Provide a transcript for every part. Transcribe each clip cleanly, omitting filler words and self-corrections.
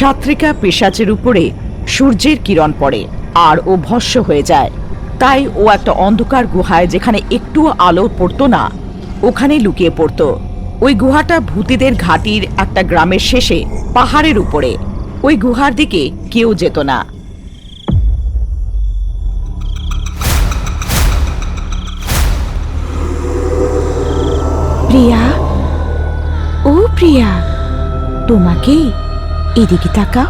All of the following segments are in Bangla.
সাত্রিকা পিশাচের উপরে সূর্যের কিরণ পড়ে আর ও ভস্ম হয়ে যায়। তাই ও একটা অন্ধকার গুহায়, যেখানে একটুও আলো পড়তো না, ওখানে লুকিয়ে পড়তো। ওই গুহাটা ভূতিদের ঘাটির একটা গ্রামের শেষে, পাহাড়ের উপরে। ওই গুহার দিকে কেউ যেত না। প্রিয়া, ও প্রিয়া, তোমাকে এদিকে তাকাও।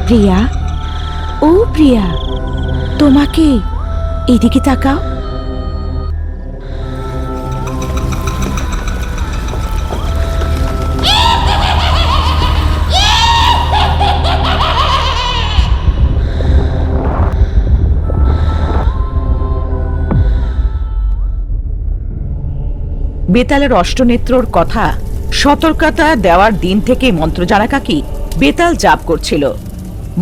প্রিয়া, ও প্রিয়া, তোমাকে এদিকে তাকাও। বেতালের অষ্টনেত্রর কথা সতর্কতা দেওয়ার দিন থেকে মন্ত্রজানা কাকি বেতাল জাপ করছিল।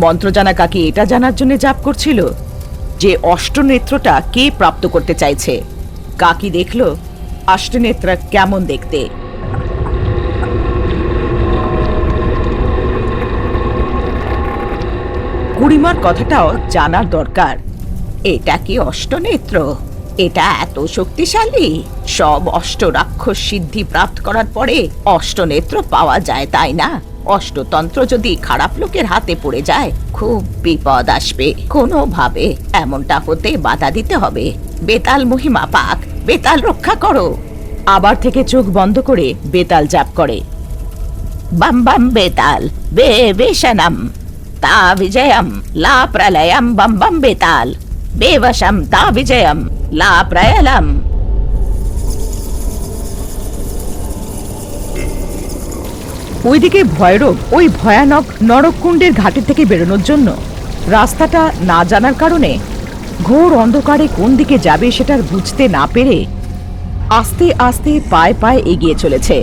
মন্ত্রজানা কাকি এটা জানার জন্য জাপ করছিল যে অষ্টনেত্রটা কে প্রাপ্ত করতে চাইছে। কাকি দেখল অষ্টনেত্র কেমন দেখতে। কুড়িমার কথাটাও জানার দরকার। এটা কি অষ্টনেত্র? এটা এত শক্তিশালী? সব অষ্ট রাক্ষস সিদ্ধি প্রাপ্ত করার পরে অষ্টনেত্র পাওয়া যায়, তাই না? অষ্টতন্ত্র যদি খারাপ লোকের হাতে পড়ে যায়, খুব বিপদ আসবে। কোনোভাবে এমনটা হতে বাধা দিতে হবে। বেতাল মহিমা পাক, বেতাল রক্ষা করো। আবার থেকে চোখ বন্ধ করে বেতাল জাপ করে। বাম বাম বেতাল, বে বেশনম তা বিজয়ম লা প্রলয়ম, বম বম বেতাল বেবশম তা বিজয়ম লা প্রলয়ম। ওইদিকে ভৈরব ওই ভয়ানক নরককুণ্ডের ঘাটি থেকে বেরোনোর জন্য রাস্তাটা না জানার কারণে, ঘোর অন্ধকারে কোন দিকে যাবে সেটার বুঝতে না পেরে আস্তে আস্তে পায়ে পায়ে এগিয়ে চলেছে।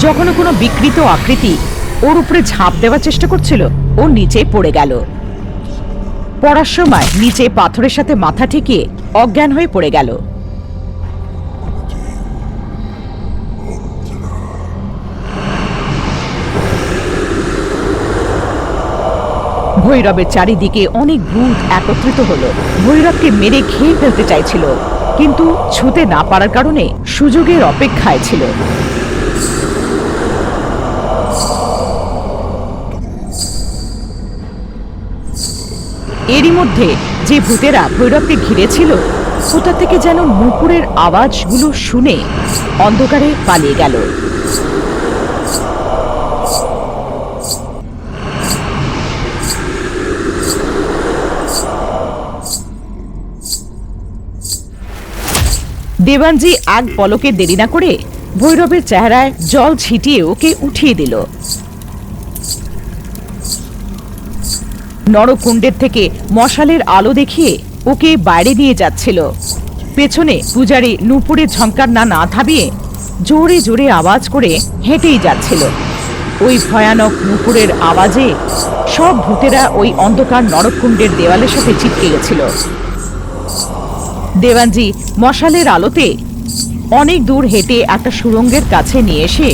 যখন কোনো বিকৃত আকৃতি ওর উপরে ঝাঁপ দেওয়ার চেষ্টা করছিল, ও নিচে পড়ে গেল। পড়ার সময় নিচে পাথরের সাথে মাথা ঠেকিয়ে অজ্ঞান হয়ে পড়ে গেল। ভৈরবের চারিদিকে অনেক ভূত একত্রিত হলো। ভৈরবকে মেরে খেয়ে ফেলতে চাইছিল, কিন্তু ছুঁতে না পারার কারণে সুযোগের অপেক্ষায় ছিল। এরই মধ্যে যে ভূতেরা ভৈরবকে ঘিরেছিল, কোথা থেকে যেন নুপুরের আওয়াজগুলো শুনে অন্ধকারে পালিয়ে গেল। দেবানজি এক পলকে দেরি না করে ভৈরবের চেহারায় জল ছিটিয়ে ওকে উঠিয়ে দিল। নরকুণ্ডের থেকে মশালের আলো দেখিয়ে ওকে বাইরে নিয়ে যাচ্ছিল। পেছনে পূজারী নুপুরের ঝংকার না থামিয়ে জোরে জোরে আওয়াজ করে হেঁটেই যাচ্ছিল। ওই ভয়ানক নুপুরের আওয়াজে সব ভূতেরা ওই অন্ধকার নরকুণ্ডের দেওয়ালের সাথে চিপকে গেছিল। দেবানজি মশালের আলোতে অনেক দূর হেঁটে একটা সুড়ঙ্গের কাছে নিয়ে এসে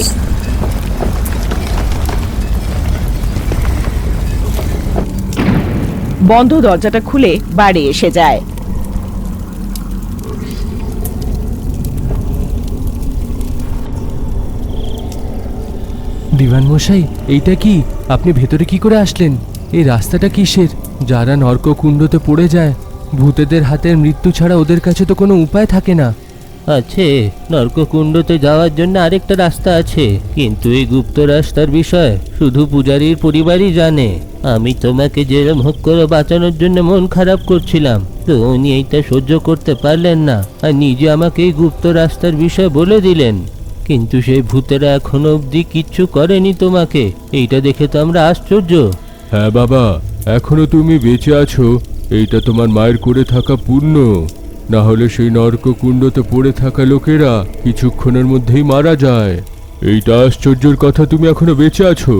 বন্ধ দরজাটা খুলে বাইরে এসে যায়। দিওয়ান মশাই, এইটা কি? আপনি ভেতরে কি করে আসলেন? এই রাস্তাটা কিসের? যারা নরককুণ্ডতে পড়ে যায়, ভূতেদের হাতের মৃত্যু ছাড়া ওদের কাছে তো কোনো উপায় থাকে না। আছে, নরককুণ্ডতে যাওয়ার জন্য আরেকটা রাস্তা আছে, কিন্তু এই গুপ্ত রাস্তার বিষয় শুধু পূজারীর পরিবারই জানে। আমি তোমাকে যেরম হোক করে বাঁচানোর জন্য মন খারাপ করছিলাম, তো উনি এইটা সহ্য করতে পারলেন না আর নিজে আমাকে এই গুপ্ত রাস্তার বিষয় বলে দিলেন। কিন্তু সেই ভূতেরা এখনো অবধি কিচ্ছু করেনি তোমাকে। এইটা দেখে তো আমরা আশ্চর্য। হ্যাঁ বাবা, এখনো তুমি বেঁচে আছো, এইটা তোমার মায়ের করে থাকা পুণ্য। না হলে সেই নরককুণ্ডতে পড়ে থাকা লোকেরা কিছুক্ষণের মধ্যেই মারা যায়। এইটা আশ্চর্যের কথা, তুমি এখনো বেঁচে আছো।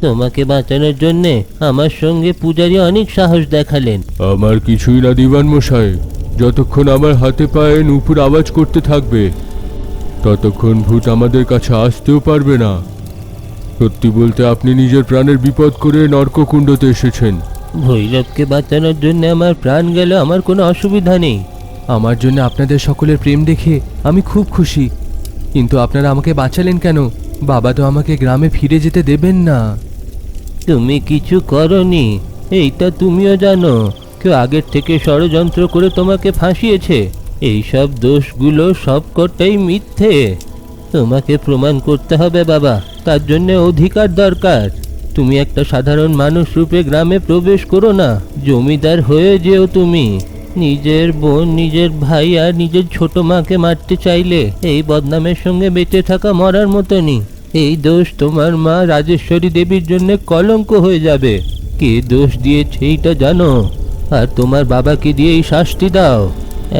তোমাকে বাঁচানোর জন্যে আমার সঙ্গে পূজারী অনেক সাহস দেখালেন। আমার কিছুই না দিওয়ান মশাই, যতক্ষণ আমার হাতে পায়ে নুপুর আওয়াজ করতে থাকবে ততক্ষণ ভূত আমাদের কাছে আসতেও পারবে না। সত্যি বলতে আপনি নিজের প্রাণের বিপদ করে নরককুণ্ডতে এসেছেন। ভৈরবকে বাঁচানোর জন্য আমার প্রাণ গেল, আমার কোনো অসুবিধা নেই। আমার জন্য আপনাদের সকলের প্রেম দেখে আমি খুব খুশি, কিন্তু আপনারা আমাকে বাঁচালেন কেন? বাবা তো আমাকে গ্রামে ফিরে যেতে দেবেন না। তুমি কিছু করনি, এইটা তুমিও জানো। কেউ আগের থেকে ষড়যন্ত্র করে তোমাকে ফাঁসিয়েছে। এইসব দোষগুলো সবকটাই মিথ্যে। তোমাকে প্রমাণ করতে হবে বাবা, তার জন্য অধিকার দরকার। তুমি একটা সাধারণ মানুষ রূপে গ্রামে প্রবেশ করো না, জমিদার হয়ে যেও তুমি। নিজের বোন, নিজের ভাই আর নিজের ছোট মাকে মারতে চাইলে এই বদনামের সঙ্গে বেঁচে থাকা মরার মতনই। এই দোষ তোমার মা রাজেশ্বরী দেবীর জন্য কলঙ্ক হয়ে যাবে। কে দোষ দিয়েছে এইটা জানো, আর তোমার বাবাকে দিয়ে এই শাস্তি দাও।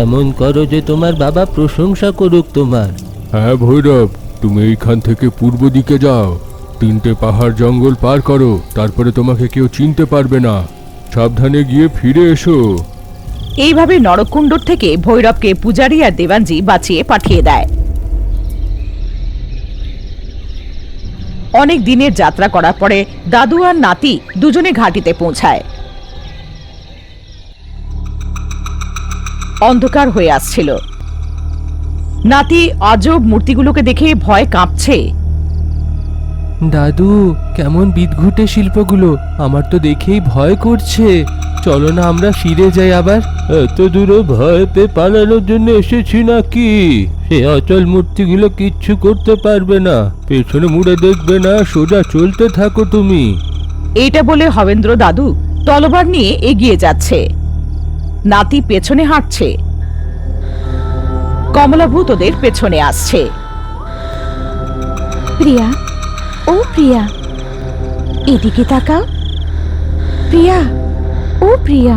এমন করো যে তোমার বাবা প্রশংসা করুক তোমার। হ্যাঁ ভৈরব, তুমি এইখান থেকে পূর্ব দিকে যাও, 3টে পাহাড় জঙ্গল পার করো, তারপরে তোমাকে কেউ চিনতে পারবে না। সাবধানে গিয়ে ফিরে এসো। এইভাবে নরকুণ্ডর থেকে ভৈরবকে পূজারী আর দেবানজি বাঁচিয়ে পাঠিয়ে দেয়। অনেক দিনের যাত্রা করার পরে দাদু আর নাতি দুজনে ঘাটিতে পৌঁছায়। অন্ধকার হয়ে আসছিল। নাতি আজব মূর্তিগুলোকে দেখে ভয় কাঁপছে। দাদু, কেমন বিদঘুটে শিল্পগুলো, আমার তো দেখেই ভয় করছে। চলো না আমরা ফিরে যাই আবার। এত দূরে ভয় পেয়ে পালানোর জন্য এসেছি নাকি? সে অচল মূর্তিগুলো কিচ্ছু করতে পারবে না। পেছনে মুড়ে দেখবে না, সোজা চলতে থাকো তুমি। এইটা বলে হবেন্দ্র দাদু তলোয়ার নিয়ে এগিয়ে যাচ্ছে। নাতি পেছনে হাঁটছে। কমলাভূত ওদের পেছনে আসছে। প্রিয়া, ও প্রিয়া, এদিকে তাকাও। প্রিয়া, ও প্রিয়া,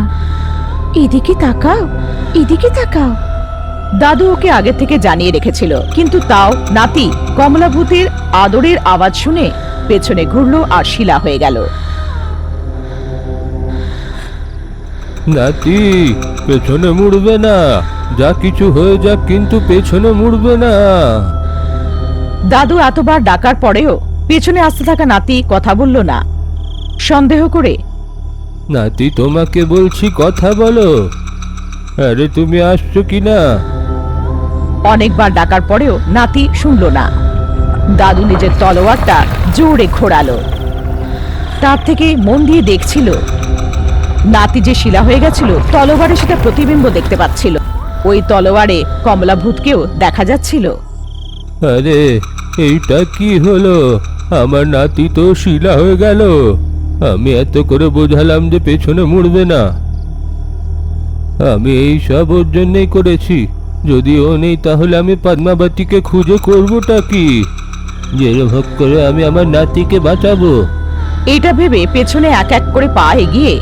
এদিকে তাকাও, এদিকে তাকাও। দাদু ওকে আগে থেকে জানিয়ে রেখেছিল, কিন্তু তাও নাতি কমলাভূতের আদরের আওয়াজ শুনে পেছনে ঘুরলো আর শিলা হয়ে গেল। নাতি, পেছনে মুড়বে না। যা কিছু হয়ে যাক, কিন্তু পেছনে মুড়বে না। দাদু এতবার ডাকার পরেও পেছনে আসতে থাকা নাতি কথা বলল না। সন্দেহ করে, নাতি, তোমাকে বলছি কথা বলো। আরে তুমি আসছো কি না? অনেকবার ডাকার পরেও নাতি শুনল না। দাদু নিজের তলোয়ারটা জোরে ঘোরালো। তার থেকে মন দিয়ে দেখছিল। নাতি যে শিলা হয়ে গেছিল, তলোয়ারে সেটা প্রতিবিম্ব দেখতে পাচ্ছিল। ওই তলোয়ারে কমলাভূতকেও দেখা যাচ্ছিল। আরে, এইটা কি হলো? আমার নাতি তো শিলা হয়ে গেল। আমি এত করে বোঝালাম যে পেছনে মুড়বে না। আমি এই সব ওর জন্যই করেছি। যদি ও নেই তাহলে আমি পদ্মাবতীকে খুঁজে করবোটা কি? যেভাবে করে আমি আমার নাতিকে বাঁচাবো। এইটা ভেবে পেছনে এক এক করে পা এগিয়ে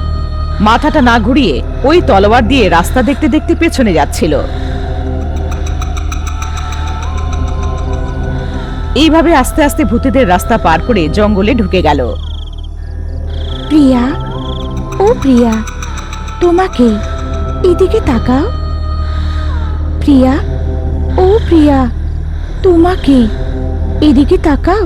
মাথাটা না ঘুরিয়ে ওই তলোয়ার দিয়ে রাস্তা দেখতে দেখতে পেছনে যাচ্ছিল। এইভাবে আস্তে আস্তে ভূতেদের রাস্তা পার করে জঙ্গলে ঢুকে গেল। প্রিয়া, ও প্রিয়া, তোমাকে এদিকে তাকাও। প্রিয়া, ও প্রিয়া, তোমাকে এদিকে তাকাও।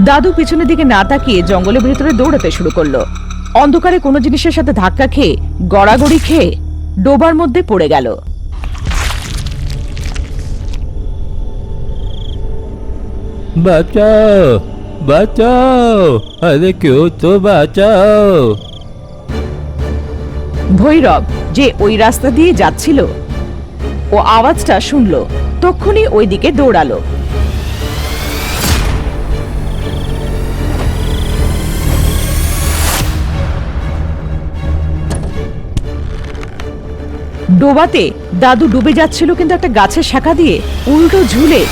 দাদু পিছনের দিকে না তাকিয়ে জঙ্গলের ভেতরে দৌড়াতে শুরু করলো। অন্ধকারে কোনো জিনিসের সাথে ধাক্কা খেয়ে গড়াগড়ি খেয়ে ডোবার মধ্যে পড়ে গেল। বাঁচাও, বাঁচাও, আরে কেউ তো বাঁচাও। ভৈরব যে ওই রাস্তা দিয়ে যাচ্ছিল, ও আওয়াজটা শুনলো, তক্ষুনি ওই দিকে দৌড়ালো। ডোবাতে দাদু ডুবে যাচ্ছিল, কিন্তু একটা গাছের শাখা দিয়ে উল্টো ঝুলে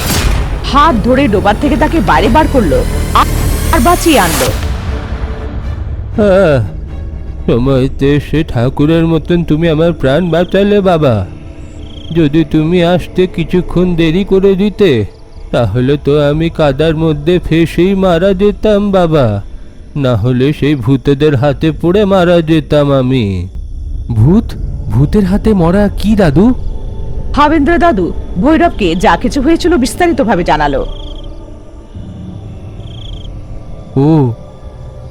হাত ধরে ডোবার থেকে তাকে বাইরে বার করলো আর বাঁচিয়ে আনলো। সময়তে সে ঠাকুরের মতন তুমি আমার প্রাণ বাঁচালে বাবা। যদি তুমি আসতে কিছুক্ষণ দেরি করে দিতে, তাহলে তো আমি কাদার মধ্যে ফেসেই মারা যেতাম বাবা। না হলে সেই ভূতেদের হাতে পড়ে মারা যেতাম আমি। ভূতের হাতে মরা কি দাদু? হাবেন্দ্র দাদু ভৈরবকে যা কিছু হয়েছিল বিস্তারিতভাবে জানালো। ও,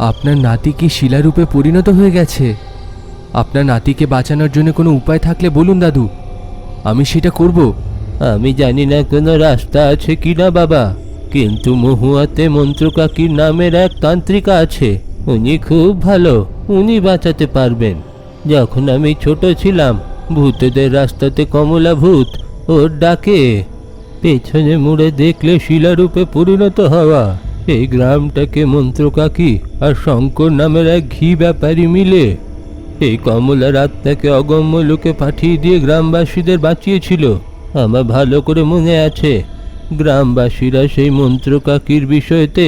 আপনার নাতি কি শিলারূপে পরিণত হয়ে গেছে? আপনার নাতিকে বাঁচানোর জন্য কোনো উপায় থাকলে বলুন দাদু, আমি সেটা করব। আমি জানি না কোনো রাস্তা আছে কিনা বাবা, কিন্তু মহুয়াতে মন্ত্রকাকির নামের এক তান্ত্রিকা আছে। উনি খুব ভালো, উনি বাঁচাতে পারবেন। যখন আমি ছোট ছিলাম, ভূতেদের রাস্তাতে কমলা ভূত ওর ডাকে পেছনে মুড়ে দেখলে শিলারূপে পরিণত হওয়া। এই গ্রামটাকে মন্ত্রকাকি আর শঙ্কর নামের এক ঘি ব্যাপারী মিলে এই কমলার আত্মাকে অগম্য লোকে পাঠিয়ে দিয়ে গ্রামবাসীদের বাঁচিয়েছিল। আমার ভালো করে মনে আছে। গ্রামবাসীরা সেই মন্ত্রকাকির বিষয়তে,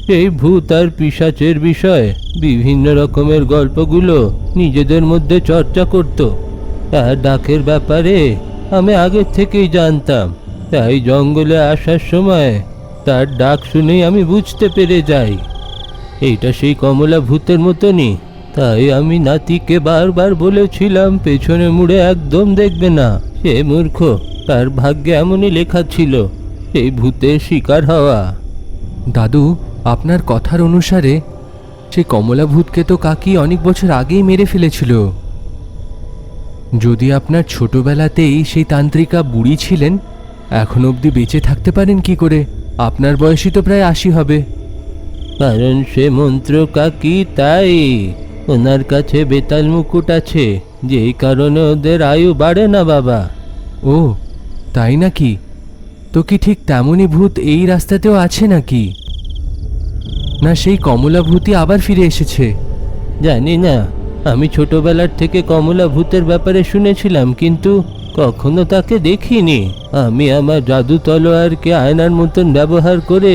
সেই ভূত আর পিশাচের বিষয়ে বিভিন্ন রকমের গল্পগুলো নিজেদের মধ্যে চর্চা করত। তার ডাকের ব্যাপারে আমি আগের থেকেই জানতাম, তাই জঙ্গলে আসার সময় তার ডাক শুনেই আমি বুঝতে পেরে যাই এইটা সেই কমলা ভূতের মতনই। তাই আমি নাতিকে বারবার বলেছিলাম পেছনে মুড়ে একদম দেখবে না। সে মূর্খ, তার ভাগ্যে এমনই লেখা ছিল সেই ভূতের শিকার হওয়া। দাদু, আপনার কথার অনুসারে সে কমলা ভূতকে তো কাকি অনেক বছর আগেই মেরে ফেলেছিল। যদি আপনার ছোটবেলাতেই সেই তান্ত্রিকা বুড়ি ছিলেন, এখন অবধি বেঁচে থাকতে পারেন কি করে? আপনার বয়সই তো প্রায় 80 হবে। কারণ সে মন্ত্র কাকি, তাই ওনার কাছে বেতাল মুকুট আছে, যেই কারণে ওদের আয়ু বাড়ে না বাবা। ও, তাই নাকি? তো কি ঠিক তেমনই ভূত এই রাস্তাতেও আছে নাকি? না সেই কমলা ভূতই আবার ফিরে এসেছে? জানি না, আমি ছোটবেলার থেকে কমলা ভূতের ব্যাপারে শুনেছিলাম, কিন্তু কখনো তাকে দেখিনি। আমি আমার জাদু তলোয়ারকে আয়নার মতন ব্যবহার করে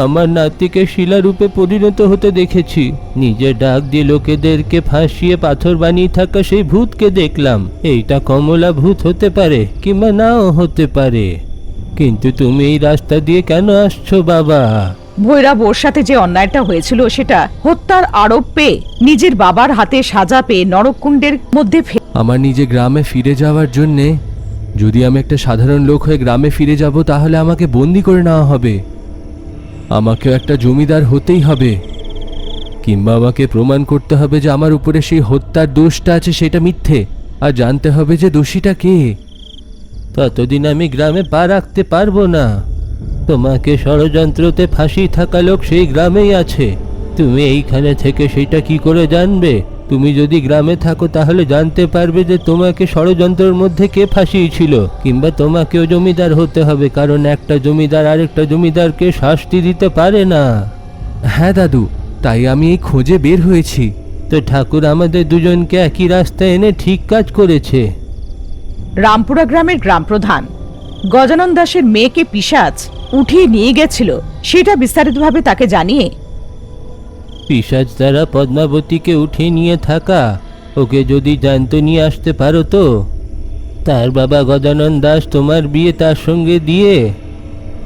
আমার নাতিকে শিলারূপে পরিণত হতে দেখেছি। নিজে ডাক দিয়ে লোকেদেরকে ফাঁসিয়ে পাথর বানিয়ে থাকা সেই ভূতকে দেখলাম। এইটা কমলা ভূত হতে পারে কিংবা নাও হতে পারে। কিন্তু তুমি এই রাস্তা দিয়ে কেন আসছো বাবা? ভৈরব ওর সাথে যে অন্যায়টা হয়েছিল সেটা হত্যার আরোপ পেয়ে নিজের বাবার হাতে সাজা পেয়ে নরককুণ্ডের মধ্যে আমার নিজে গ্রামে ফিরে যাওয়ার জন্যে, যদি আমি একটা সাধারণ লোক হয়ে গ্রামে ফিরে যাব তাহলে আমাকে বন্দি করে নেওয়া হবে। আমাকেও একটা জমিদার হতেই হবে, কিংবা আমাকে প্রমাণ করতে হবে যে আমার উপরে সেই হত্যার দোষটা আছে সেটা মিথ্যে, আর জানতে হবে যে দোষীটা কে। ততদিন আমি গ্রামে পা রাখতে পারবো না। তোমাকে ষড়যন্ত্রতে ফাঁসি থাকা লোক সেই গ্রামেই আছে। তুমি এইখানে থেকে সেটা কি করে জানবে? তুমি যদি গ্রামে থাকো তাহলে জানতে পারবে যে তোমাকে ষড়যন্ত্রের মধ্যে কে ফাঁসিয়েছিল, কিংবা তোমাকেও জমিদার হতে হবে, কারণ একটা জমিদার আরেকটা জমিদারকে শাস্তি দিতে পারে না। হ্যাঁ দাদু, তাই আমি এই খোঁজে বের হয়েছি। তো ঠাকুর আমাদের দুজনকে একই রাস্তায় এনে ঠিক কাজ করেছে। রামপুরা গ্রামের গ্রাম প্রধান গজানন দাসের মেয়েকে পিশাচ উঠিয়ে নিয়ে গেছিল সেটা বিস্তারিতভাবে তাকে জানিয়ে, পিশাচ দ্বারা পদ্মাবতীকে উঠিয়ে নিয়ে থাকা, ওকে যদি জ্যান্ত নিয়ে আসতে পারো তো তার বাবা গজানন দাস তোমার বিয়ে তার সঙ্গে দিয়ে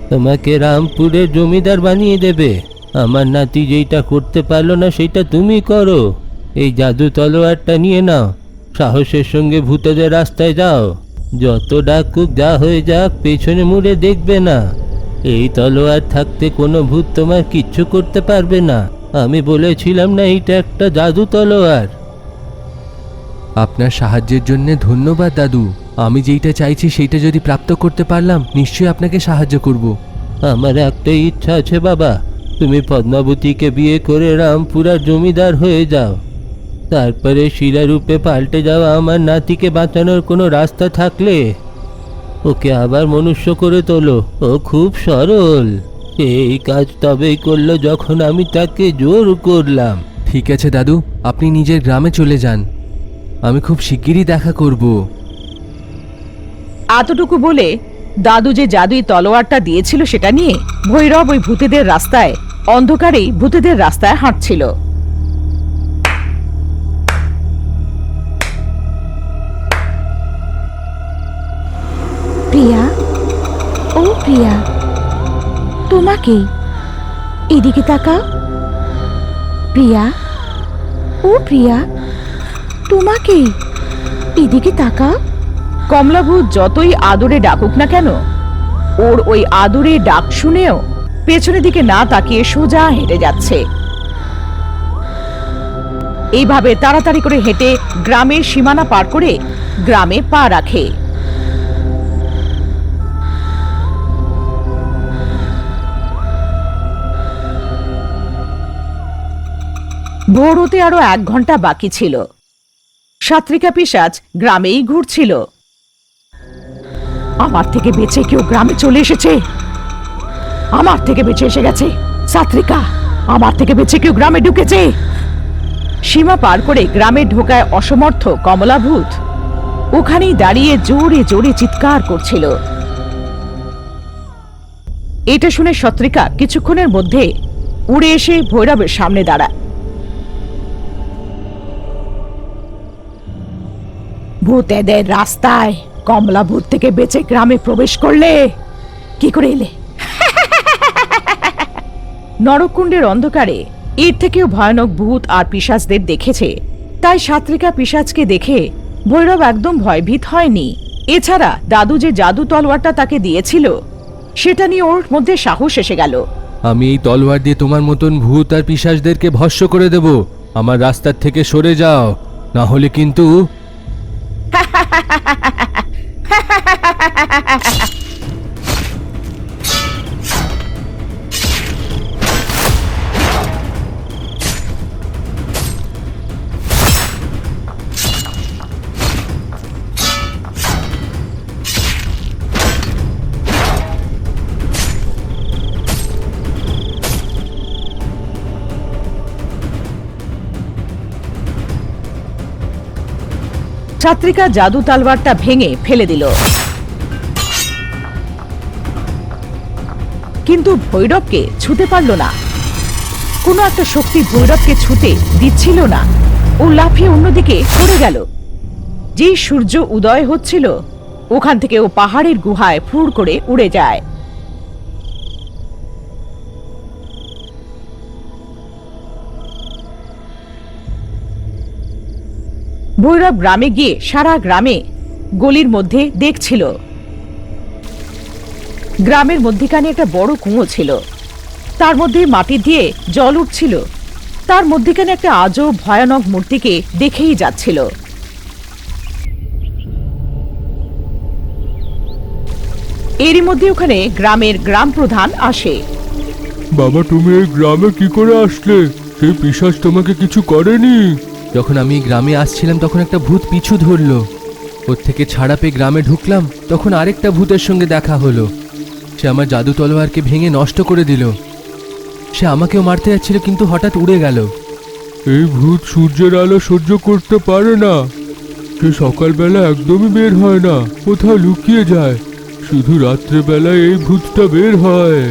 তোমাকে রামপুরের জমিদার বানিয়ে দেবে। আমার নাতি যেইটা করতে পারলো না সেইটা তুমি করো। এই জাদু তলোয়ারটা নিয়ে নাও, সাহসের সঙ্গে ভূতেদের রাস্তায় যাও। যত ডাকুক যা হয়ে যাক পেছনে মুড়ে দেখবে না। এই তলোয়ার থাকতে কোনো ভূত তোমার কিচ্ছু করতে পারবে না। আমি বলেছিলাম না এইটা একটা জাদু তলোয়ার। আপনার সাহায্যের জন্য ধন্যবাদ দাদু। আমি যেইটা চাইছি সেইটা যদি প্রাপ্ত করতে পারলাম নিশ্চয়ই আপনাকে সাহায্য করব। আমার একটাই ইচ্ছা আছে বাবা, তুমি পদ্মাবতীকে বিয়ে করে রামপুরার জমিদার হয়ে যাও। তারপরে শিলারূপে পাল্টে যাওয়া আমার নাতিকে বাঁচানোর কোনো রাস্তা থাকলে ওকে আবার মনুষ্য করে তোলো। ও খুব সরল। এই কাজ তবেই করলো যখন আমি তাকে জোর করলাম। ঠিক আছে দাদু, আপনি নিজের গ্রামে চলে যান। আমি খুব শিগগিরই দেখা করব। এতটুকু বলে দাদু যে জাদুই তলোয়ারটা দিয়েছিল সেটা নিয়ে ভৈরব ওই ভূতেদের রাস্তায় অন্ধকারেই ভূতেদের রাস্তায় হাঁটছিল। প্রিয়া, ও প্রিয়া, তোমাকে এদিকে তাকাও। প্রিয়া, ও প্রিয়া, তোমাকে এদিকে তাকাও। কমলাভূত যতই আদরে ডাকুক না কেন, ওর ওই আদরে ডাক শুনেও পেছনের দিকে না তাকিয়ে সোজা হেঁটে যাচ্ছে। এইভাবে তাড়াতাড়ি করে হেঁটে গ্রামের সীমানা পার করে গ্রামে পা রাখে। ভোর হতে আরো 1 ঘন্টা বাকি ছিল। সাত্রিকা পিশাচ গ্রামেই ঘুরছিল। আমার থেকে বেঁচে কেউ গ্রামে চলে এসেছে, আমার থেকে বেঁচে এসে গেছে। সাত্রিকা, আমার থেকে বেঁচে কেউ গ্রামে ঢুকেছে। সীমা পার করে গ্রামে ঢোকায় অসমর্থ কমলাভূত ওখানেই দাঁড়িয়ে জোরে জোরে চিৎকার করছিল। এটা শুনে সাত্রিকা কিছুক্ষণের মধ্যে উড়ে এসে ভৈরবের সামনে দাঁড়ায়। ভূতেদের রাস্তায় কমলাভূত থেকে বেঁচে গ্রামে প্রবেশ করলে কি করে এলে? নরককুণ্ডের অন্ধকারে এর থেকেও ভয়ানক ভূত আর পিশাচদের দেখেছে, তাই সাত্রিকা পিশাচকে দেখে ভৈরব একদম ভয়ভীত হয়নি। এছাড়া দাদু যে জাদু তলোয়ারটা তাকে দিয়েছিল সেটা নিয়ে ওর মধ্যে সাহস এসে গেল। আমি এই তলোয়ার দিয়ে তোমার মতন ভূত আর পিশাচদেরকে ভস্ম করে দেব। আমার রাস্তার থেকে সরে যাও, না হলে কিন্তু। ছাত্রিকা জাদু তলোয়ারটা ভেঙে ফেলে দিল, কিন্তু কিন্তু ভৈরবকে ছুতে পারল না। কোনো একটা শক্তি ভৈরবকে ছুতে দিচ্ছিল না। ও লাফিয়ে অন্যদিকে সরে গেল। যেই সূর্য উদয় হচ্ছিল ওখান থেকে ও পাহাড়ের গুহায় ফুর করে উড়ে যায়। ভৈরব গ্রামে গিয়ে সারা গ্রামে গলির মধ্যে দেখছিল। গ্রামের মধ্যিখানে একটা বড় কুয়ো ছিল, তার মধ্যে মাটি দিয়ে জল উঠছিল। তার মধ্যিখানে একটা আজব ভয়ানক মূর্তিকে দেখেই যাচ্ছিল। এরই মধ্যে ওখানে গ্রামের গ্রাম প্রধান আসে। বাবা, তুমি এই গ্রামে কি করে আসলে? সেই পিশাচ তোমাকে কিছু করেনি? যখন আমি গ্রামে আসছিলাম তখন একটা ভূত পিছু ধরলো। ওর থেকে ছাড়া পেয়ে গ্রামে ঢুকলাম, তখন আরেকটা ভূতের সঙ্গে দেখা হলো। সে আমার জাদু তলোয়ারকে ভেঙে নষ্ট করে দিল। সে আমাকেও মারতে যাচ্ছিল, কিন্তু হঠাৎ উড়ে গেল। এই ভূত সূর্যের আলো সহ্য করতে পারে না। সে সকালবেলা একদমই বের হয় না, কোথাও লুকিয়ে যায়। শুধু রাত্রেবেলায় এই ভূতটা বের হয়।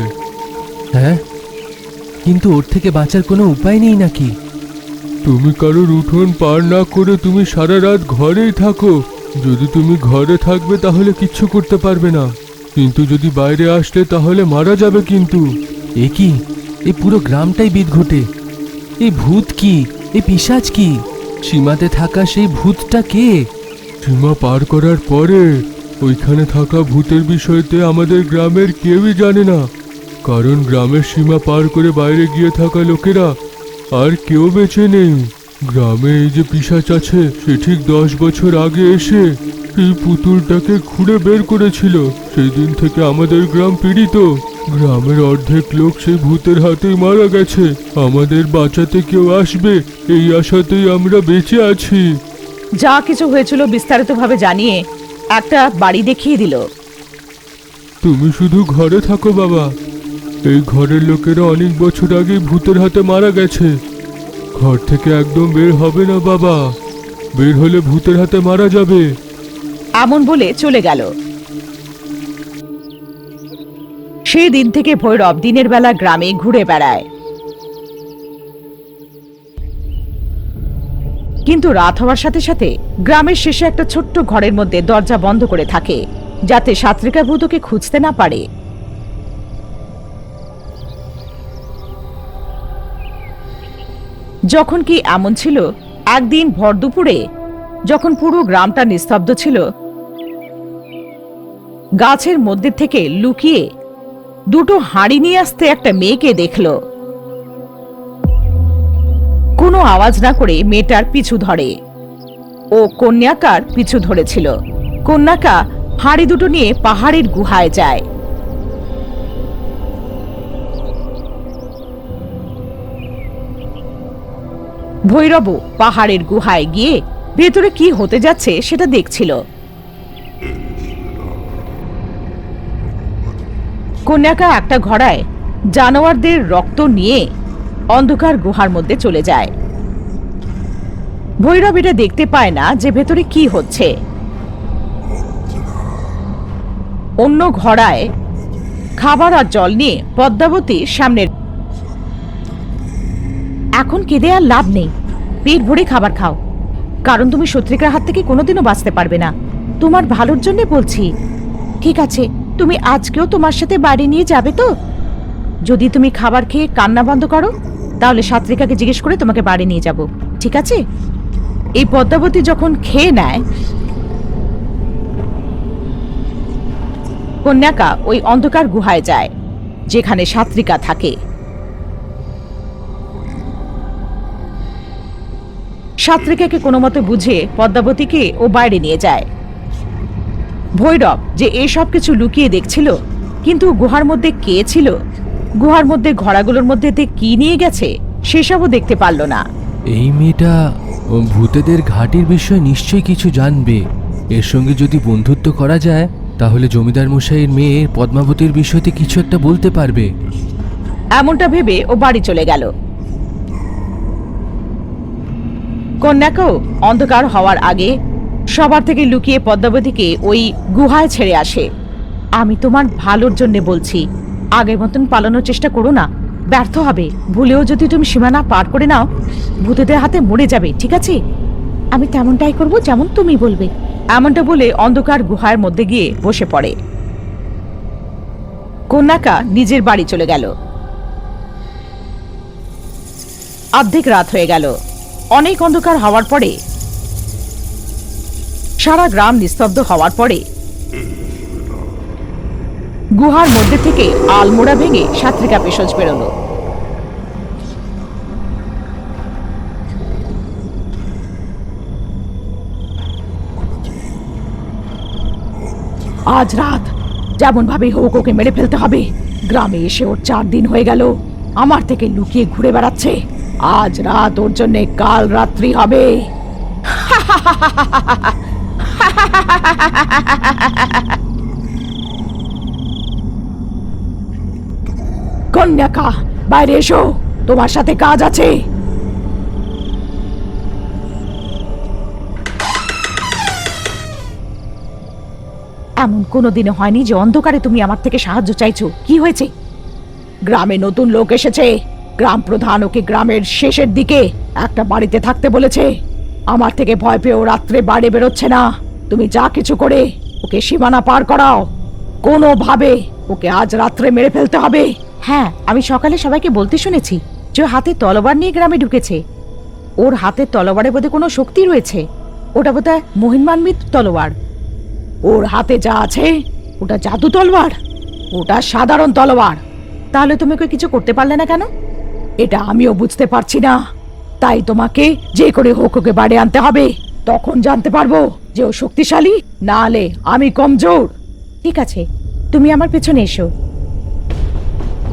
হ্যাঁ, কিন্তু ওর থেকে বাঁচার কোনো উপায় নেই নাকি? তুমি কারোর উঠোন পার না করে তুমি সারা রাত ঘরেই থাকো। যদি তুমি ঘরে থাকবে তাহলে কিচ্ছু করতে পারবে না, কিন্তু যদি বাইরে আসলে তাহলে মারা যাবে। কিন্তু এ কি? এই পুরো গ্রামটাই বিদঘটে। এই ভূত কি? এই পিশাচ কি? সীমাতে থাকা সেই ভূতটা কে? সীমা পার করার পরে ওইখানে থাকা ভূতের বিষয়তে আমাদের গ্রামের কেউই জানে না, কারণ গ্রামের সীমা পার করে বাইরে গিয়ে থাকা লোকেরা আর কেউ বেঁচে নেই। গ্রামে এই যে পিশাচ আছে, সে ঠিক 10 বছর আগে এসে এই পুতুলটাকে খুঁড়ে বের করেছিল। সেই দিন থেকে আমাদের গ্রাম পীড়িত। গ্রামের অর্ধেক লোক সেই ভূতের হাতেই মারা গেছে। আমাদের বাঁচাতে কেউ আসবে এই আশাতেই আমরা বেঁচে আছি। যা কিছু হয়েছিল বিস্তারিতভাবে জানিয়ে একটা বাড়ি দেখিয়ে দিল। তুমি শুধু ঘরে থাকো বাবা। এই ঘরের লোকেরা অনেক বছর আগে ভূতের হাতে মারা গেছে। ঘর থেকে একদম বের হবে না বাবা, বের হলে ভূতের হাতে মারা যাবে। এমন বলে চলে গেল। সেই দিন থেকে ভৈরব দিনের বেলা গ্রামে ঘুরে বেড়ায়, কিন্তু রাত হওয়ার সাথে সাথে গ্রামের শেষে একটা ছোট্ট ঘরের মধ্যে দরজা বন্ধ করে থাকে, যাতে সাত্রিকা ভূতকে খুঁজতে না পারে। যখন কি এমন ছিল, একদিন ভর দুপুরে যখন পুরো গ্রামটা নিস্তব্ধ ছিল, গাছের মধ্যে থেকে লুকিয়ে দুটো হাঁড়ি নিয়ে আসতে একটা মেয়েকে দেখল। কোনো আওয়াজ না করে মেয়েটার পিছু ধরে। ও কন্যাকার পিছু ধরেছিল। কন্যাকা হাঁড়ি দুটো নিয়ে পাহাড়ের গুহায় যায়। ভৈরব পাহাড়ের গুহায় গিয়ে ভেতরে কি হতে যাচ্ছে সেটা দেখছিল। কন্যাকা একটা ঘোড়ায় জানোয়ারদের রক্ত নিয়ে অন্ধকার গুহার মধ্যে চলে যায়। ভৈরব এটা দেখতে পায় না যে ভেতরে কি হচ্ছে। অন্য ঘোড়ায় খাবার আর জল নিয়ে পদ্মাবতী সামনে। এখন কেঁদে আর লাভ নেই, পেট ভরে খাবার খাও, কারণ তুমি শত্রুকার হাত থেকে কোনোদিনও বাঁচতে পারবে না। তোমার ভালোর জন্য বলছি। ঠিক আছে, তুমি আজকেও তোমার সাথে বাড়ি নিয়ে যাবে তো? যদি তুমি খাবার খেয়ে কান্না বন্ধ করো তাহলে সাত্রিকাকে জিজ্ঞেস করে তোমাকে বাড়ি নিয়ে যাব, ঠিক আছে? এই পদ্মাবতী যখন খেয়ে নেয়, কন্যাকা ওই অন্ধকার গুহায় যায় যেখানে সাত্রিকা থাকে। সাত্রিকাকে কোনো মতে বুঝিয়ে পদ্মাবতীকে ও বাইরে নিয়ে যায়। ভৈরব যে এসব কিছু লুকিয়ে দেখছিল, কিন্তু গুহার মধ্যে কে ছিল, গুহার মধ্যে ঘোড়াগুলোর মধ্যে কি নিয়ে গেছে সেসবও দেখতে পারল না। এই মেয়েটা ভূতেদের ঘাটির বিষয়ে নিশ্চয়ই কিছু জানবে। এর সঙ্গে যদি বন্ধুত্ব করা যায় তাহলে জমিদার মশাইয়ের মেয়ে পদ্মাবতীর বিষয়তে কিছু একটা বলতে পারবে। এমনটা ভেবে ও বাড়ি চলে গেল। কন্যাকেও অন্ধকার হওয়ার আগে সবার থেকে লুকিয়ে পদ্মাবতীকে ওই গুহায় ছেড়ে আসে। আমি তোমার ভালোর জন্য বলছি, আগের মতন পালানোর চেষ্টা করো না, ব্যর্থ হবে। ভুলেও যদি তুমি সীমানা পার করে নাও, ভূতেদের হাতে মরে যাবে, ঠিক আছে? আমি তেমনটাই করব যেমন তুমি বলবে। এমনটা বলে অন্ধকার গুহার মধ্যে গিয়ে বসে পড়ে। কন্যাকা নিজের বাড়ি চলে গেল। অর্ধেক রাত হয়ে গেল। অনেক অন্ধকার হওয়ার পরে, সারা গ্রাম নিস্তব্ধ হওয়ার পরে গুহার মধ্যে থেকে আলমোড়া ভেঙে সাত্রিকা পেশজ বেরোলো। আজ রাত যেমন ভাবে হোক ওকে মেরে ফেলতে হবে। গ্রামে এসে ওর 4 দিন হয়ে গেল, আমার থেকে লুকিয়ে ঘুরে বেড়াচ্ছে। আজ রাত ওর জন্য কাল রাত্রি হবে। কন্যাকা, বাইরে এসো, তোমার সাথে কাজ আছে। এমন কোনোদিনও হয়নি যে অন্ধকারে তুমি আমার থেকে সাহায্য চাইছো। কি হয়েছে? গ্রামে নতুন লোক এসেছে। গ্রাম প্রধান ওকে গ্রামের শেষের দিকে একটা বাড়িতে থাকতে বলেছে। আমার থেকে ভয় পেয়ে ও রাত্রে বাইরে বেরোচ্ছে না। তুমি যা কিছু করে ওকে সীমানা পার করাও। কোনোভাবে ওকে আজ রাত্রে মেরে ফেলতে হবে। হ্যাঁ, আমি সকালে সবাইকে বলতে শুনেছি যে ও হাতে তলোয়ার নিয়ে গ্রামে ঢুকেছে। ওর হাতের তলোয়ারে বোধহয় কোনো শক্তি রয়েছে। ওটা বোধহয় মহিমান্বিত তলোয়ার। ওর হাতে যা আছে ওটা জাদু তলোয়ার, ওটা সাধারণ তলোয়ার। তাহলে তুমি ওকে কিছু করতে পারলে না কেন? এটা আমিও বুঝতে পারছি না। তাই তোমাকে যে করে হোক ওকে বাড়ি আনতে হবে। তখন জানতে পারবো যে ও শক্তিশালী না হলে আমি কমজোর। ঠিক আছে, তুমি আমার পেছনে এসো।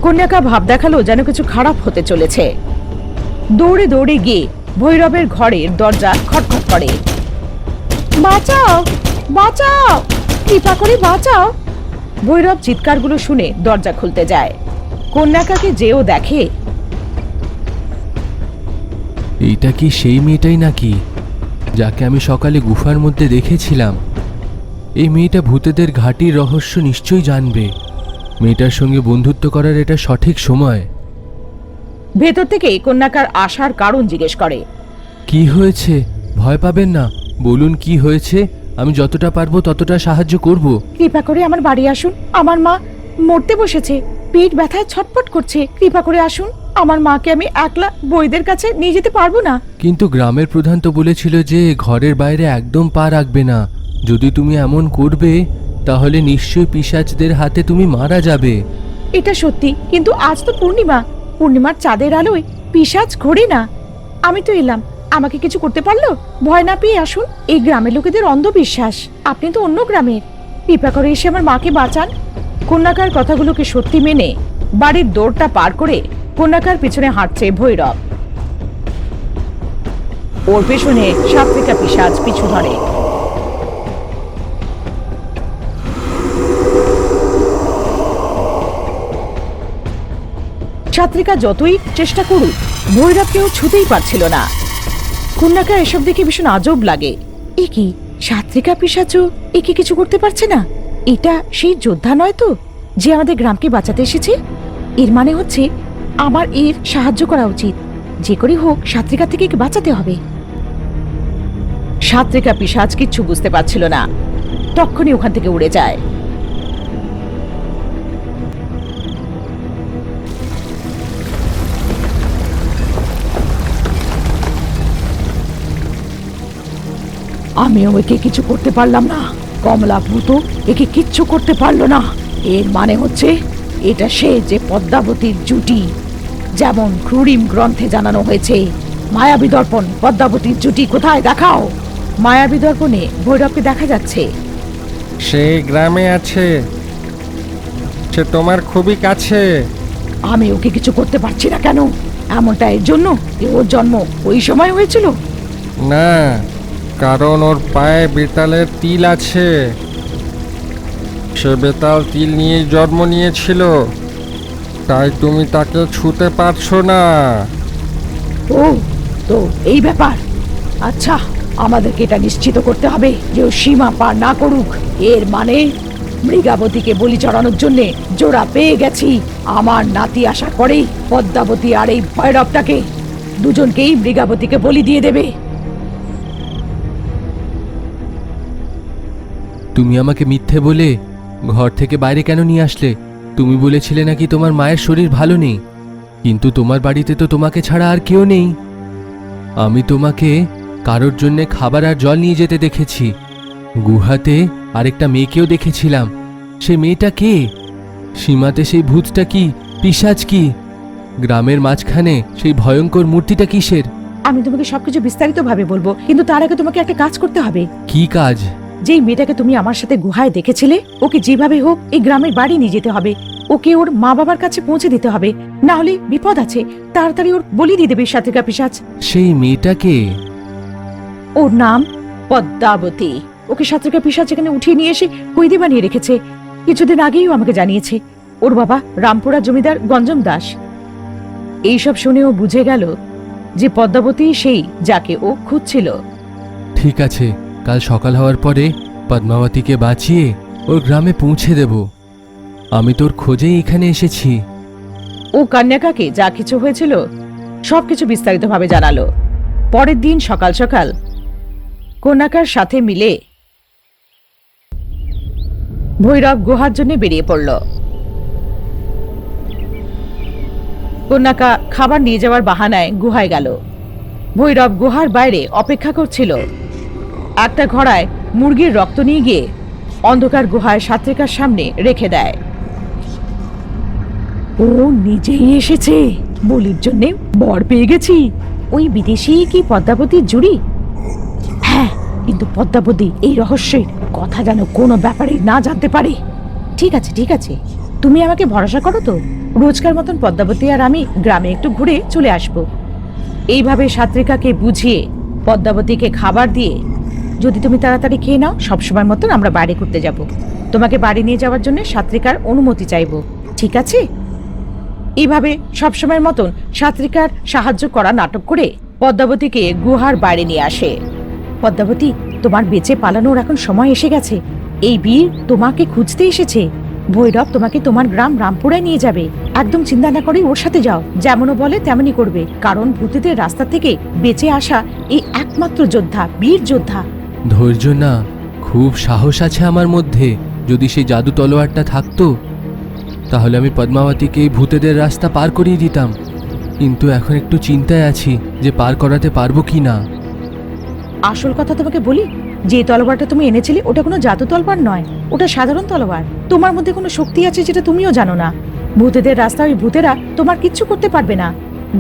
কন্যাকা ভাব দেখালো যেন কিছু খারাপ হতে চলেছে। দৌড়ে দৌড়ে গিয়ে ভৈরবের ঘরের দরজা খটখট করে। বাঁচাও, বাঁচাও, কৃপা করে বাঁচাও। ভৈরব চিৎকারগুলো শুনে দরজা খুলতে যায়। কন্যাকাকে যেও দেখে। এইটা কি সেই মেয়েটাই নাকি যাকে আমি সকালে গুহার মধ্যে দেখেছিলাম? এই মেয়েটা ভূতেদের ঘাঁটির রহস্য নিশ্চয়ই জানবে। মেয়েটার সঙ্গে বন্ধুত্ব করার এটা সঠিক সময়। ভেতর থেকে কন্যাকার আসার কারণ জিজ্ঞেস করে। কি হয়েছে? ভয় পাবেন না, বলুন কি হয়েছে। আমি যতটা পারবো ততটা সাহায্য করব। কৃপা করে আমার বাড়ি আসুন। আমার মা মরতে বসেছে, পেট ব্যথায় ছটফট করছে। কৃপা করে আসুন। আমার মাকে আমি একলা বইদের কাছে নিয়ে যেতে পারবো না। কিন্তু গ্রামের প্রধান তো বলেছিল যে ঘরের বাইরে একদম পা রাখবে না। যদি তুমি এমন করবে তাহলে নিশ্চয়ই পিশাচদের হাতে তুমি মারা যাবে। এটা সত্যি, কিন্তু আজ তো পূর্ণিমা। পূর্ণিমার চাঁদের আলোয় পিশাচ ঘোরে না। আমি তো এলাম, আমাকে কিছু করতে পারলো? ভয় না পেয়ে আসুন। এই গ্রামের লোকেদের অন্ধবিশ্বাস। আপনি তো অন্য গ্রামের। কৃপা করে এসে আমার মাকে বাঁচান। কন্যাকার কথাগুলোকে সত্যি মেনে বাড়ির দৌড়টা পার করে কন্যাকার পিছনে হাঁটছে ভৈরব। ওর পেছনে সাত্রিকা পিশাচ পিছু ধরে। সাত্রিকা যতই চেষ্টা করুক ভৈরবকেও ছুতেই পারছিল না। কন্যাকা এসব দেখে ভীষণ আজব লাগে। এ কি, সাত্রিকা পিশাচও একে কিছু করতে পারছে না? এটা সেই যোদ্ধা নয় তো যে আমাদের গ্রামকে বাঁচাতে এসেছে? এর মানে হচ্ছে আমার এর সাহায্য করা উচিত। যে করে হোক সাত্রিকা থেকে একে বাঁচাতে হবে। সাত্রিকা পিশাচ কিচ্ছু বুঝতে পারছিল না, তখনই ওখান থেকে উড়ে যায়। আমিও একে কিছু করতে পারলাম না। কমলাভূত একে কিচ্ছু করতে পারলো না। এর মানে হচ্ছে এটা সে যে পদ্মাবতীর জুটি, যেমন ক্রুরিম গ্রন্থে জানানো হয়েছে। মায়াবী দর্পণ, পদ্মাবতীর জুটি কোথায় দেখাও। মায়াবী দর্পণে ভৈরবকে দেখা যাচ্ছে। সে গ্রামে আছে, সে তোমার খুবই কাছে। আমি ওকে কিছু করতে পারছি না কেন? এমনটা এর জন্য যে ওর জন্ম ওই সময় হয়েছিল? না, কারণ ওর পায়ে বেতালের তিল আছে। সে বেতাল তিল নিয়ে জন্ম নিয়েছিল, তাই তুমি তাকে ছুঁতে পারছো না। ও তো এই ব্যাপার। আচ্ছা, আমাদেরকে এটা নিশ্চিত করতে হবে যে ও সীমা পার না করুক। এর মানে মৃগাবতীকে বলি চড়ানোর জন্য জোড়া পেয়ে গেছি। আমার নাতি আসার পরেই পদ্মাবতী আর এই ভৈরবটাকে দুজনকেই মৃগাবতীকে বলি দিয়ে দেবে। তুমি আমাকে মিথ্যে বলে ঘর থেকে বাইরে কেন নিয়ে আসলে? তুমি বলেছিলে নাকি তোমার মায়ের শরীর ভালো নেই, কিন্তু তোমার বাড়িতে তো তোমাকে ছাড়া আর কেউ নেই। আমি তোমাকে কারোর জন্য খাবার আর জল নিয়ে যেতে দেখেছি। গুহাতে আরেকটা মেয়েকেও দেখেছিলাম। সেই মেয়েটা কে? সীমাতে সেই ভূতটা কি, পিশাচ কি? গ্রামের মাঝখানে সেই ভয়ঙ্কর মূর্তিটা কিসের? আমি তোমাকে সবকিছু বিস্তারিতভাবে বলবো, কিন্তু তার আগে তোমাকে একটা কাজ করতে হবে। কি কাজ? যেই মেয়েটাকে তুমি আমার সাথে গুহায় দেখেছিলে, ওকে যেভাবে হোক এই গ্রামের বাড়ি নিয়ে যেতে হবে। ওকে ওর মা বাবার কাছে পৌঁছে দিতে হবে, না হলে বিপদ আছে। তাড়াতাড়ি ওর বলি দিয়ে দেবে সাত্রিকা পিশাচ। সেই মেয়েটাকে? ওর নাম পদ্মাবতী। ওকে সাত্রিকা পিশাচ এখানে উঠিয়ে নিয়ে এসে কৈদি বানিয়ে রেখেছে। কিছুদিন আগেই ও আমাকে জানিয়েছে। ওর বাবা রামপুরা জমিদার গঞ্জম দাস। এইসব শুনে ও বুঝে গেল যে পদ্মাবতী সেই যাকে ও খুঁজছিল। ঠিক আছে, কাল সকাল হওয়ার পরে পদ্মাবতীকে বাঁচিয়ে ওর গ্রামে পৌঁছে দেব। আমি তোর খোঁজেই এখানে এসেছি। ও কন্যাকাকে যা কিছু হয়েছিল সবকিছু বিস্তারিতভাবে জানালো। পরের দিন সকাল সকাল কন্যাকার সাথে মিলে ভৈরব গুহার জন্য বেরিয়ে পড়ল। কন্যাকা খাবার নিয়ে যাওয়ার বাহানায় গুহায় গেল। ভৈরব গুহার বাইরে অপেক্ষা করছিল। একটা ঘড়ায় মুরগির রক্ত নিয়ে গিয়ে অন্ধকার গুহায় সাত্রিকার সামনে রেখে দেয়। ও নিজেই এসেছে, বলির জন্যে বর পেয়ে গেছি। ওই বিদেশি কি পদ্মাবতীর জুড়ি? হ্যাঁ, কিন্তু পদ্মাবতী এই রহস্যের কথা যেন কোনো ব্যাপারে না জানতে পারে। ঠিক আছে ঠিক আছে, তুমি আমাকে ভরসা করো তো। রোজকার মতন পদ্মাবতী আর আমি গ্রামে একটু ঘুরে চলে আসব। এইভাবে সাত্রিকাকে বুঝিয়ে পদ্মাবতীকে খাবার দিয়ে, যদি তুমি তাড়াতাড়ি খেয়ে নাও, সবসময় মতন আমরা বাইরে ঘুরতে যাব। তোমাকে বাড়ি নিয়ে যাওয়ার জন্য সাত্রিকার অনুমতি চাইব, ঠিক আছে? এইভাবে সবসময়ের মতন সাত্রিকার সাহায্য করা নাটক করে পদ্মাবতীকে গুহার বাইরে নিয়ে আসে। পদ্মাবতী, তোমার বেঁচে পালানোর এখন সময় এসে গেছে। এই বীর তোমাকে খুঁজতে এসেছে। ভৈরব তোমাকে তোমার গ্রাম রামপুরায় নিয়ে যাবে। একদম চিন্তা না করে ওর সাথে যাও। যেমনও বলে তেমনই করবে, কারণ ভূতেদের রাস্তা থেকে বেঁচে আসা এই একমাত্র যোদ্ধা, বীর যোদ্ধা। ধৈর্য না, খুব সাহস আছে আমার মধ্যে। যদি সেই জাদু তলোয়ারটা থাকতো তাহলে আমি পদ্মাবতীকে এই ভূতেদের রাস্তা পার করিয়ে দিতাম। কিন্তু এখন একটু চিন্তায় আছি যে পার করাতে পারবো কি না। আসল কথা তোমাকে বলি, যে তলোয়ারটা তুমি এনেছিলে ওটা কোনো জাদু তলোয়ার নয়, ওটা সাধারণ তলোয়ার। তোমার মধ্যে কোনো শক্তি আছে যেটা তুমিও জানো না। ভূতেদের রাস্তা, ওই ভূতেরা তোমার কিচ্ছু করতে পারবে না।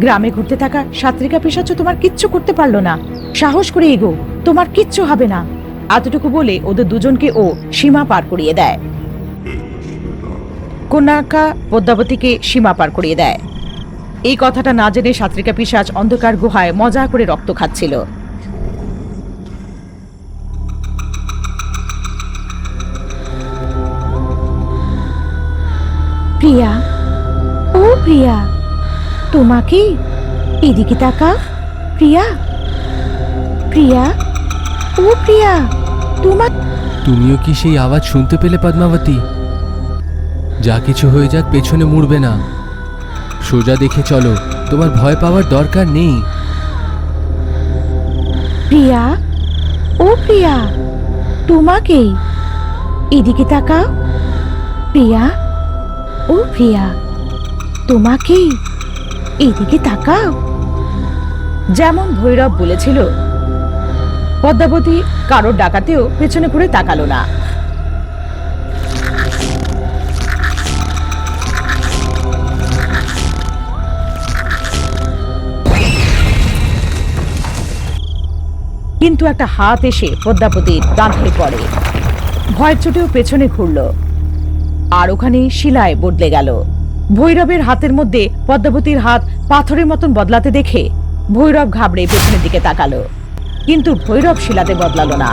গ্রামে ঘুরতে থাকা সাত্রিকা পিশাচ তোমার কিচ্ছু করতে পারলো না। সাহস করে এগো, তোমার কিচ্ছু হবে না। এতটুকু বলে ওদের দুজনকে ও সীমা পার করিয়ে দেয়। কন্যাকা পদ্মাবতীকে সীমা পার করিয়ে দেয়। এই কথাটা না জেনে সাত্রিকা পিশাচ অন্ধকার গুহায় মজা করে রক্ত খাচ্ছিল। প্রিয়া, ও প্রিয়া, তোমাকে এদিকে তাকা। প্রিয়া, প্রিয়া, ও প্রিয়া, তুমিও কি সেই আওয়াজ শুনতে পেলে পদ্মাবতী? যা কিছু হয়ে যাক পেছনে মুড়বে না, সোজা দেখে চলো। তোমার ভয় পাওয়ার দরকার নেই। প্রিয়া, ও প্রিয়া, তোমাকে এদিকে তাকাও। প্রিয়া, ও প্রিয়া, তোমাকে এদিকে তাকাও। যেমন ভৈরব বলেছিল, পদ্মাবতী কারোর ডাকাতেও পেছনে ঘুরে তাকালো না। কিন্তু একটা হাত এসে পদ্মাবতীর কাঁধে পড়ে। ভয়ের চোটেও পেছনে ঘুরল, আর ওখানে শিলায় বদলে গেল। ভৈরবের হাতের মধ্যে পদ্মাবতীর হাত পাথরের মতন বদলাতে দেখে ভৈরব ঘাবড়ে পেছনের দিকে তাকালো, কিন্তু ভৈরব শিলাতে বদলালো না।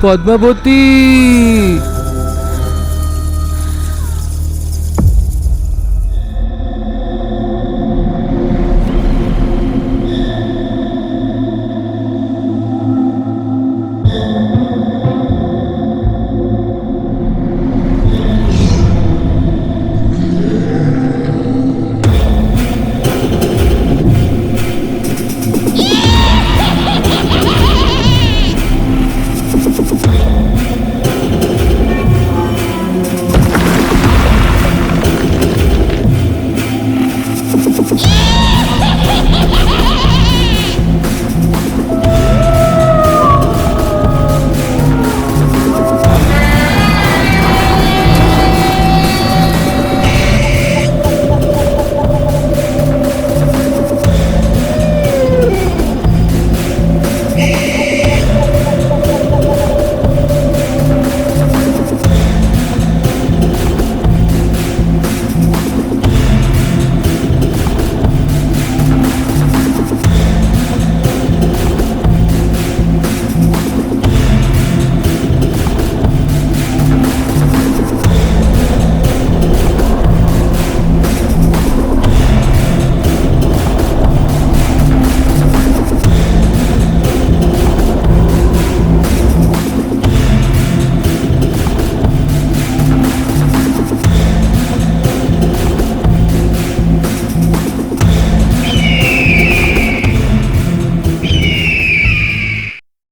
পদ্মাবতী!